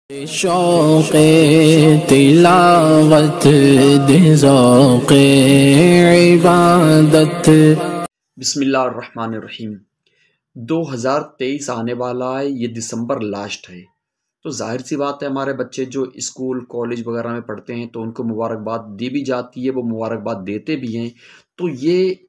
शौक़ तिलावत दे ज़ौक़ इबादत। बिस्मिल्लाहिर्रहमानिर्रहीम। 2023 आने वाला है, ये दिसंबर लास्ट है। तो जाहिर सी बात है, हमारे बच्चे जो स्कूल कॉलेज वगैरह में पढ़ते हैं तो उनको मुबारकबाद दी भी जाती है, वो मुबारकबाद देते भी हैं। तो ये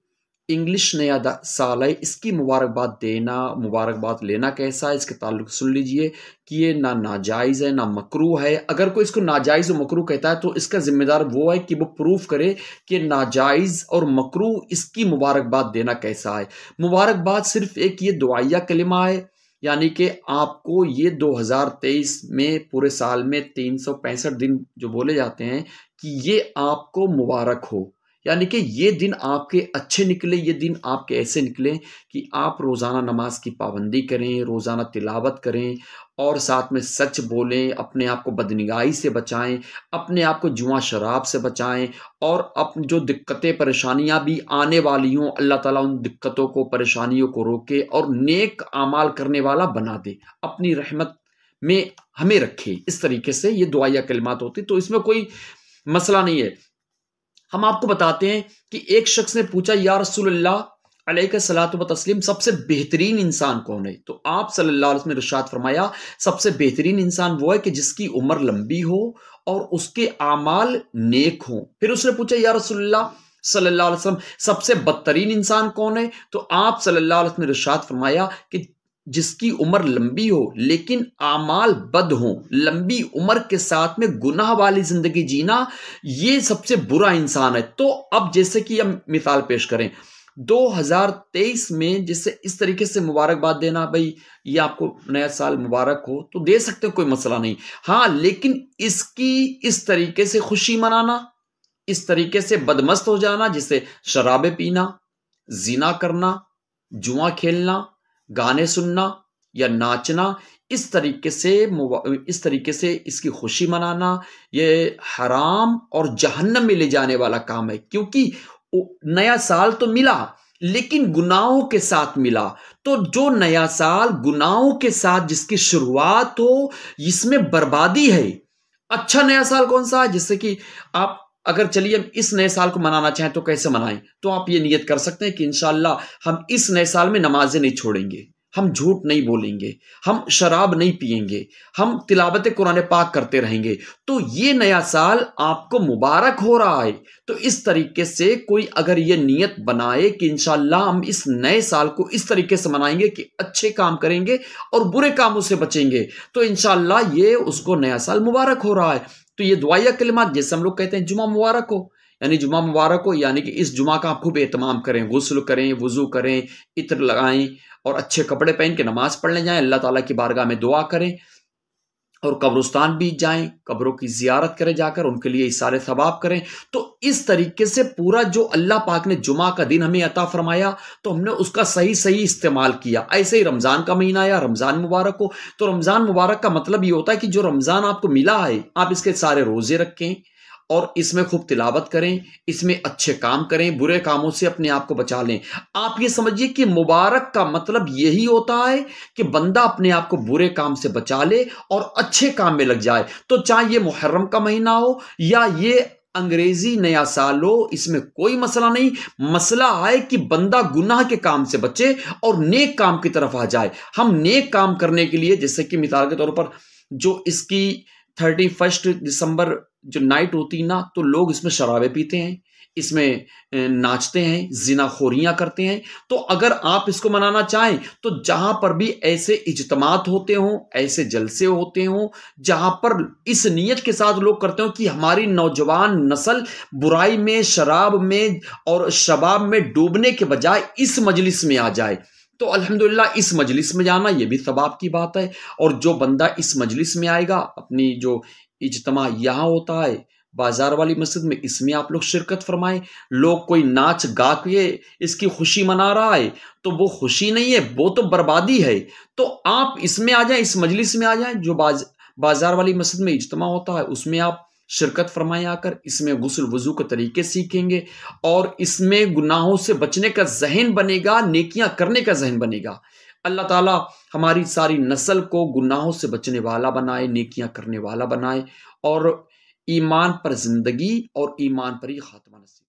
इंग्लिश नया साल है, इसकी मुबारकबाद देना, मुबारकबाद लेना कैसा है, इसके ताल्लुक सुन लीजिए कि ये ना नाजायज़ है ना मकरूह है। अगर कोई इसको नाजायज़ और मकरूह कहता है तो इसका जिम्मेदार वो है कि वो प्रूफ करे कि नाजायज़ और मकरूह इसकी मुबारकबाद देना कैसा है। मुबारकबाद सिर्फ एक ये दुआया कलिमा है, यानी कि आपको ये 2023 में पूरे साल में 365 दिन जो बोले जाते हैं कि ये आपको मुबारक हो, यानी कि ये दिन आपके अच्छे निकले, ये दिन आपके ऐसे निकले कि आप रोज़ाना नमाज की पाबंदी करें, रोज़ाना तिलावत करें और साथ में सच बोलें, अपने आप को बदनिगाही से बचाएं, अपने आप को जुआ शराब से बचाएं और अपनी जो दिक्कतें परेशानियां भी आने वाली हों, अल्लाह ताला उन दिक्कतों को परेशानियों को रोके और नेक आमाल करने वाला बना दे, अपनी रहमत में हमें रखे। इस तरीके से ये दुआया कलिमात होती, तो इसमें कोई मसला नहीं है। हम आपको बताते हैं कि एक शख्स ने पूछा, या रसूलल्लाह अलैहि सलातु व तस्लीम, सबसे बेहतरीन इंसान कौन है? तो आप सल्लल्लाहु अलैहि वसल्लम ने इरशाद फरमाया, सबसे बेहतरीन इंसान वो है कि जिसकी उम्र लंबी हो और उसके आमाल नेक हों। फिर उसने पूछा, या रसूलल्लाह सल्लल्लाहु अलैहि वसल्लम, सबसे बदतरीन इंसान कौन है? तो आप सल्लल्लाहु अलैहि वसल्लम ने इरशाद फरमाया कि जिसकी उम्र लंबी हो लेकिन आमाल बद हो, लंबी उम्र के साथ में गुनाह वाली जिंदगी जीना, ये सबसे बुरा इंसान है। तो अब जैसे कि हम मिसाल पेश करें 2023 में, जिससे इस तरीके से मुबारकबाद देना, भाई ये आपको नया साल मुबारक हो, तो दे सकते हो, कोई मसला नहीं। हाँ, लेकिन इसकी इस तरीके से खुशी मनाना, इस तरीके से बदमस्त हो जाना, जिससे शराबे पीना, जिना करना, जुआ खेलना, गाने सुनना या नाचना, इस तरीके से इसकी खुशी मनाना, ये हराम और जहन्नम में ले जाने वाला काम है। क्योंकि नया साल तो मिला लेकिन गुनाहों के साथ मिला। तो जो नया साल गुनाहों के साथ जिसकी शुरुआत हो, इसमें बर्बादी है। अच्छा नया साल कौन सा है? जिससे कि आप अगर चलिए हम इस नए साल को मनाना चाहें तो कैसे मनाएं? तो आप ये नियत कर सकते हैं कि इंशाअल्लाह हम इस नए साल में नमाजें नहीं छोड़ेंगे, हम झूठ नहीं बोलेंगे, हम शराब नहीं पिएंगे, हम तिलावत कुरान पाक करते रहेंगे। तो ये नया साल आपको मुबारक हो रहा है। तो इस तरीके से कोई अगर ये नियत बनाए कि इंशाअल्लाह हम इस नए साल को इस तरीके से मनाएंगे कि अच्छे काम करेंगे और बुरे कामों से बचेंगे, तो इंशाअल्लाह ये उसको नया साल मुबारक हो रहा है। तो ये दुआया कलिमात, जैसे हम लोग कहते हैं जुमा मुबारक हो, यानी जुमा मुबारक हो, यानी कि इस जुमा का आप खूब एहतमाम करें, गुस्ल करें, वुजू करें, इत्र लगाएं और अच्छे कपड़े पहन के नमाज पढ़ने जाएं, अल्लाह ताला की बारगाह में दुआ करें और कब्रिस्तान भी जाएं, कब्रों की जियारत करें, जाकर उनके लिए इसारे सवाब करें। तो इस तरीके से पूरा जो अल्लाह पाक ने जुमा का दिन हमें अता फरमाया, तो हमने उसका सही सही इस्तेमाल किया। ऐसे ही रमज़ान का महीना आया, रमज़ान मुबारक हो। तो रमज़ान मुबारक का मतलब ये होता है कि जो रमज़ान आपको मिला है, आप इसके सारे रोज़े रखें और इसमें खूब तिलावत करें, इसमें अच्छे काम करें, बुरे कामों से अपने आप को बचा लें। आप ये समझिए कि मुबारक का मतलब यही होता है कि बंदा अपने आप को बुरे काम से बचा ले और अच्छे काम में लग जाए। तो चाहे ये मुहर्रम का महीना हो या ये अंग्रेजी नया साल हो, इसमें कोई मसला नहीं। मसला है कि बंदा गुनाह के काम से बचे और नेक काम की तरफ आ जाए। हम नेक काम करने के लिए, जैसे कि मिसाल के तौर पर जो इसकी 31 दिसंबर जो नाइट होती ना, तो लोग इसमें शराबे पीते हैं, इसमें नाचते हैं, जिनाखोरियां करते हैं। तो अगर आप इसको मनाना चाहें तो जहां पर भी ऐसे इज्तिमात होते हों, ऐसे जलसे होते हों, जहां पर इस नियत के साथ लोग करते हो कि हमारी नौजवान नस्ल बुराई में, शराब में और शबाब में डूबने के बजाय इस मजलिस में आ जाए, तो अल्हम्दुलिल्लाह इस मजलिस में जाना ये भी सवाब की बात है। और जो बंदा इस मजलिस में आएगा, अपनी जो इज्तिमा यहाँ होता है बाजार वाली मस्जिद में, इसमें आप लोग शिरकत फरमाएं। लोग कोई नाच गा के इसकी खुशी मना रहा है, तो वो खुशी नहीं है, वो तो बर्बादी है। तो आप इसमें आ जाएं, इस मजलिस में आ जाएं, जो बाजार वाली मस्जिद में इज्तिमा होता है उसमें आप शिरकत फरमाएं आकर। इसमें गुस्ल वजू के तरीके सीखेंगे और इसमें गुनाहों से बचने का जहन बनेगा, नेकियां करने का जहन बनेगा। अल्लाह ताला हमारी सारी नस्ल को गुनाहों से बचने वाला बनाए, नेकियां करने वाला बनाए और ईमान पर ज़िंदगी और ईमान पर ही खात्मा नसीब